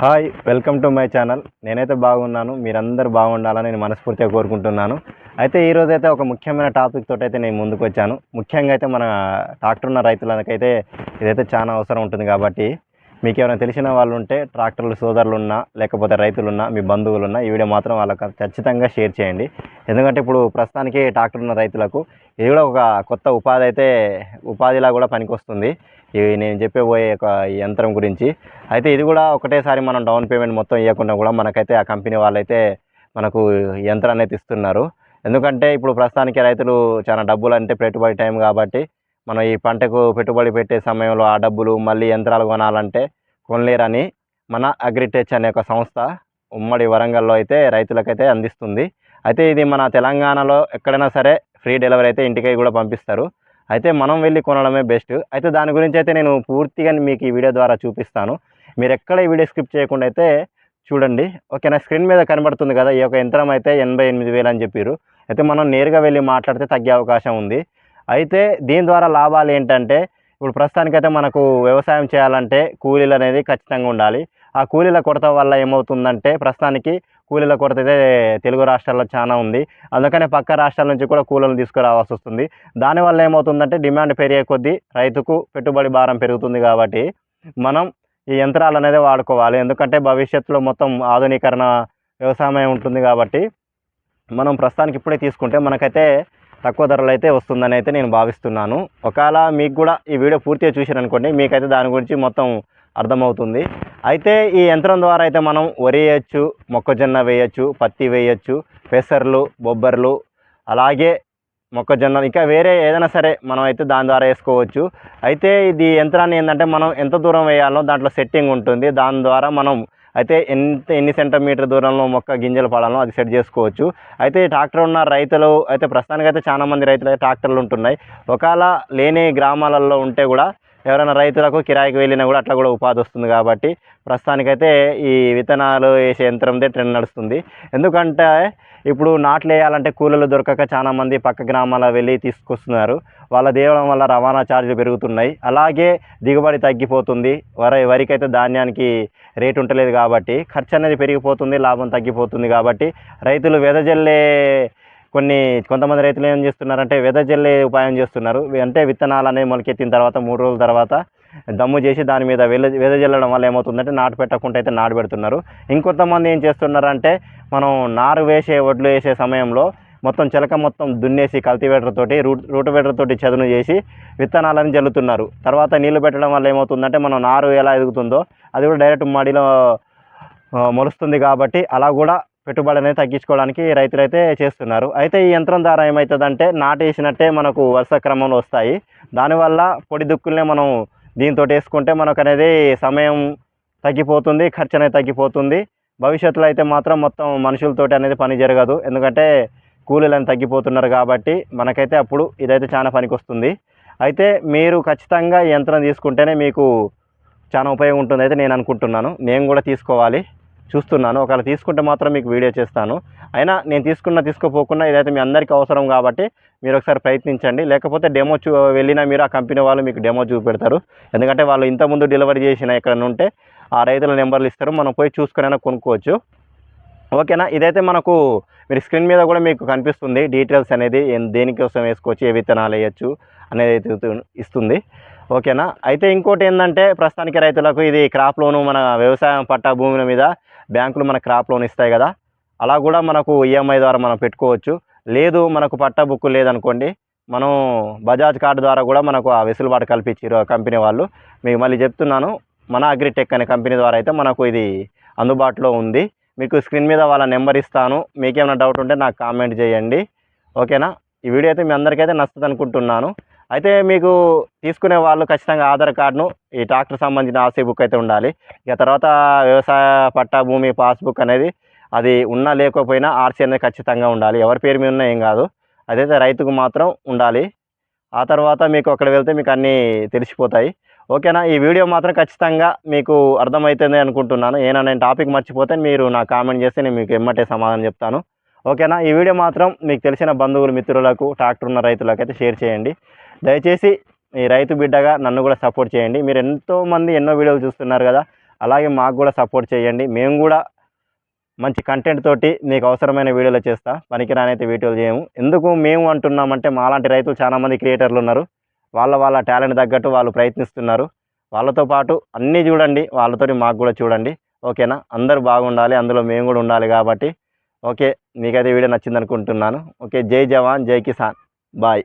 Hi welcome to my channel. నేనైతే బాగున్నాను, మీరందరూ బాగుండాలని నేను మనస్ఫూర్తిగా కోరుకుంటున్నాను. అయితే ఈరోజైతే ఒక ముఖ్యమైన టాపిక్ తోటి అయితే నేను ముందుకు వచ్చాను. ముఖ్యంగా అయితే మన ట్రాక్టర్ ఉన్న రైతులకైతే ఇదైతే చాలా అవసరం ఉంటుంది. కాబట్టి మీకు ఏమైనా తెలిసిన వాళ్ళు ఉంటే, ట్రాక్టర్లు సోదరులున్నా లేకపోతే రైతులున్నా, మీ బంధువులున్నా, ఈ వీడియో మాత్రం వాళ్ళకి ఖచ్చితంగా షేర్ చేయండి. ఎందుకంటే ఇప్పుడు ప్రస్తుతానికి ట్రాక్టర్ ఉన్న రైతులకు ఇది కూడా ఒక కొత్త ఉపాధిలా కూడా పనికొస్తుంది. ఇవి నేను చెప్పబోయే ఒక యంత్రం గురించి. అయితే ఇది కూడా ఒకటేసారి మనం డౌన్ పేమెంట్ మొత్తం ఇవ్వకుండా కూడా మనకైతే ఆ కంపెనీ వాళ్ళైతే మనకు యంత్రాన్ని అయితే ఇస్తున్నారు. ఎందుకంటే ఇప్పుడు ప్రస్తుతానికి రైతులు చాలా డబ్బులు అంటే పెట్టుబడి టైం కాబట్టి మనం ఈ పంటకు పెట్టుబడి పెట్టే సమయంలో ఆ డబ్బులు మళ్ళీ యంత్రాలు కొనాలంటే కొనలేరని మన అగ్రిటెచ్ అనే ఒక సంస్థ ఉమ్మడి వరంగల్లో అయితే రైతులకైతే అందిస్తుంది. అయితే ఇది మన తెలంగాణలో ఎక్కడైనా సరే ఫ్రీ డెలివరీ అయితే ఇంటికి కూడా పంపిస్తారు. అయితే మనం వెళ్ళి కొనడమే బెస్ట్. అయితే దాని గురించి అయితే నేను పూర్తిగా మీకు ఈ వీడియో ద్వారా చూపిస్తాను. మీరు ఎక్కడ ఈ వీడియో స్కిప్ చేయకుండా అయితే చూడండి. ఓకేనా? స్క్రీన్ మీద కనబడుతుంది కదా, ఈ యొక్క యంత్రం అయితే 88,000 అని చెప్పారు. అయితే మనం నేరుగా వెళ్ళి మాట్లాడితే తగ్గే అవకాశం ఉంది. అయితే దీని ద్వారా లాభాలు ఏంటంటే, ఇప్పుడు ప్రస్తుతానికైతే మనకు వ్యవసాయం చేయాలంటే కూలీలు అనేది ఖచ్చితంగా ఉండాలి. ఆ కూలీల కొరత వల్ల ఏమవుతుందంటే, ప్రస్తుతానికి కూలీల కొరత అయితే తెలుగు రాష్ట్రాల్లో చాలా ఉంది. అందుకనే పక్క రాష్ట్రాల నుంచి కూడా కూలీలను తీసుకురావాల్సి వస్తుంది. దానివల్ల ఏమవుతుందంటే, డిమాండ్ పెరిగే కొద్దీ రైతుకు పెట్టుబడి భారం పెరుగుతుంది. కాబట్టి మనం ఈ యంత్రాలు అనేది వాడుకోవాలి. ఎందుకంటే భవిష్యత్తులో మొత్తం ఆధునీకరణ వ్యవసాయం ఉంటుంది. కాబట్టి మనం ప్రస్తుతానికి ఇప్పుడే తీసుకుంటే మనకైతే తక్కువ ధరలు అయితే వస్తుందని అయితే నేను భావిస్తున్నాను. ఒకవేళ మీకు కూడా ఈ వీడియో పూర్తిగా చూసారనుకోండి, మీకైతే దాని గురించి మొత్తం అర్థమవుతుంది. అయితే ఈ యంత్రం ద్వారా అయితే మనం వరి వేయచ్చు, మొక్కజొన్న వేయచ్చు, పత్తి వేయచ్చు, పెసర్లు, బొబ్బర్లు, అలాగే మొక్కజొన్న, ఇంకా వేరే ఏదైనా సరే మనం అయితే దాని ద్వారా వేసుకోవచ్చు. అయితే ఇది యంత్రాన్ని ఏంటంటే మనం ఎంత దూరం వేయాలో దాంట్లో సెట్టింగ్ ఉంటుంది. దాని ద్వారా మనం అయితే ఎన్ని సెంటీమీటర్ దూరంలో మొక్క గింజలు పడాలో అది సెట్ చేసుకోవచ్చు. అయితే ట్రాక్టర్ ఉన్న రైతులు అయితే ప్రస్తుతానికైతే చాలామంది రైతులు అయితే ట్రాక్టర్లు ఉంటున్నాయి. ఒకవేళ లేని గ్రామాలలో ఉంటే కూడా ఎవరైనా రైతులకు కిరాయికి వెళ్ళినా కూడా అట్లా కూడా ఉపాధి వస్తుంది. కాబట్టి ప్రస్తుతానికైతే ఈ విత్తనాలు వేసే యంత్రందే ట్రెండ్ నడుస్తుంది. ఎందుకంటే ఇప్పుడు నాట్లు వేయాలంటే కూలీలు దొరకక చాలామంది పక్క గ్రామాల వెళ్ళి తీసుకొస్తున్నారు. వాళ్ళ దేవడం వల్ల రవాణా ఛార్జీలు పెరుగుతున్నాయి. అలాగే దిగుబడి తగ్గిపోతుంది. వరికి అయితే ధాన్యానికి రేటు ఉండలేదు కాబట్టి ఖర్చు అనేది పెరిగిపోతుంది, లాభం తగ్గిపోతుంది. కాబట్టి రైతులు వెదజల్లే కొంతమంది రైతులు ఏం చేస్తున్నారంటే వెదజల్లే ఉపాయం చేస్తున్నారు. అంటే విత్తనాలు అనేవి మొలకెత్తిన తర్వాత 3 రోజుల తర్వాత దమ్ము చేసి దాని మీద వెదజల్లడం వల్ల ఏమవుతుందంటే నాటు పెట్టకుండా అయితే నాటు పెడుతున్నారు. ఇంకొంతమంది ఏం చేస్తున్నారంటే మనం వడ్లు వేసే సమయంలో మొత్తం చిలక మొత్తం దున్నేసి కల్టివేటర్ తోటి రూటివేటర్ తోటి చదును చేసి విత్తనాలను జల్లుతున్నారు. తర్వాత నీళ్లు పెట్టడం వల్ల ఏమవుతుందంటే మనం నారు ఎలా ఎదుగుతుందో అది కూడా డైరెక్ట్ మడిలో మొలుస్తుంది. కాబట్టి అలా కూడా పెట్టుబడి అనేది తగ్గించుకోవడానికి రైతులైతే చేస్తున్నారు. అయితే ఈ యంత్రం ద్వారా ఏమవుతుందంటే నాటు వేసినట్టే మనకు వరుస క్రమంలో వస్తాయి. దానివల్ల పొడి దుక్కుల్నే మనం దీంతో వేసుకుంటే మనకు అనేది సమయం తగ్గిపోతుంది, ఖర్చు అనేది తగ్గిపోతుంది. భవిష్యత్తులో అయితే మాత్రం మొత్తం మనుషులతోటి అనేది పని జరగదు. ఎందుకంటే కూలీలను తగ్గిపోతున్నారు. కాబట్టి మనకైతే అప్పుడు ఇదైతే చాలా పనికి వస్తుంది. అయితే మీరు ఖచ్చితంగా ఈ యంత్రం తీసుకుంటేనే మీకు చాలా ఉపయోగం ఉంటుంది అయితే నేను అనుకుంటున్నాను. నేను కూడా చూస్తున్నాను. ఒకవేళ తీసుకుంటే మాత్రం మీకు వీడియో చేస్తాను. అయినా నేను తీసుకోపోకుండా ఇదైతే మీ అందరికీ అవసరం కాబట్టి మీరు ఒకసారి ప్రయత్నించండి. లేకపోతే వెళ్ళినా మీరు ఆ కంపెనీ వాళ్ళు మీకు డెమో చూపెడతారు. ఎందుకంటే వాళ్ళు ఇంతకుముందు డెలివరీ చేసిన ఎక్కడైనా ఉంటే ఆ రైతుల నెంబర్లు ఇస్తారు, మనం పోయి చూసుకునైనా కొనుక్కోవచ్చు. ఓకేనా? ఇదైతే మనకు మీరు స్క్రీన్ మీద కూడా మీకు కనిపిస్తుంది డీటెయిల్స్ అనేది, దేనికోసం వేసుకోవచ్చు, ఏ విత్తనాలు వేయచ్చు అనేది అయితే ఇస్తుంది. ఓకేనా? అయితే ఇంకోటి ఏంటంటే ప్రస్తుతానికి రైతులకు ఇది క్రాప్ లోను, మన వ్యవసాయం పట్టా భూముల మీద బ్యాంకులు మన క్రాప్ లోన్ ఇస్తాయి కదా, అలా కూడా మనకు ఈఎంఐ ద్వారా మనం పెట్టుకోవచ్చు. లేదు మనకు పట్టా బుక్కు లేదనుకోండి, మనం బజాజ్ కార్డు ద్వారా కూడా మనకు ఆ వెసులుబాటు కల్పించారు కంపెనీ వాళ్ళు. మీకు మళ్ళీ చెప్తున్నాను, మన అగ్రిటెక్ అనే కంపెనీ ద్వారా అయితే మనకు ఇది అందుబాటులో ఉంది. మీకు స్క్రీన్ మీద వాళ్ళ నెంబర్ ఇస్తాను. మీకేమైనా డౌట్ ఉంటే నాకు కామెంట్ చేయండి. ఓకేనా? ఈ వీడియో అయితే మీ అందరికైతే నచ్చుతుంది అనుకుంటున్నాను. అయితే మీకు తీసుకునే వాళ్ళు ఖచ్చితంగా ఆధార్ కార్డును, ఈ ట్రాక్టర్ సంబంధించిన ఆర్సీ బుక్ అయితే ఉండాలి. ఇక తర్వాత వ్యవసాయ పట్టా భూమి పాస్బుక్ అనేది అది ఉన్నా లేకపోయినా ఆర్సీ అనేది ఖచ్చితంగా ఉండాలి. ఎవరి పేరు మీద ఉన్నా ఏం కాదు, అదైతే రైతుకు మాత్రం ఉండాలి. ఆ తర్వాత మీకు అక్కడ వెళ్తే మీకు అన్నీ తెలిసిపోతాయి. ఓకేనా? ఈ వీడియో మాత్రం ఖచ్చితంగా మీకు అర్థమవుతుంది అనుకుంటున్నాను. నేను టాపిక్ మర్చిపోతే మీరు నాకు కామెంట్ చేస్తే నేను మీకు ఎమ్మటే సమాధానం చెప్తాను. ఓకేనా? ఈ వీడియో మాత్రం మీకు తెలిసిన బంధువులు, మిత్రులకు, ట్రాక్టర్ ఉన్న రైతులకు అయితే షేర్ చేయండి. దయచేసి ఈ రైతు బిడ్డగా నన్ను కూడా సపోర్ట్ చేయండి. మీరు ఎంతోమంది ఎన్నో వీడియోలు చూస్తున్నారు కదా, అలాగే మాకు కూడా సపోర్ట్ చేయండి. మేము కూడా మంచి కంటెంట్ తోటి మీకు అవసరమైన వీడియోలు చేస్తా. పనికిరానైతే వీడియోలు చేయము. ఎందుకు మేము అంటున్నామంటే మాలాంటి రైతులు చాలామంది క్రియేటర్లు ఉన్నారు. వాళ్ళ టాలెంట్ తగ్గట్టు వాళ్ళు ప్రయత్నిస్తున్నారు. వాళ్ళతో పాటు అన్నీ చూడండి, వాళ్ళతోటి మాకు కూడా చూడండి. ఓకేనా? అందరూ బాగుండాలి, అందులో మేము కూడా ఉండాలి కాబట్టి ఓకే. మీకైతే వీడియో నచ్చింది అనుకుంటున్నాను. ఓకే, జై జవాన్ జై కిసాన్, బాయ్.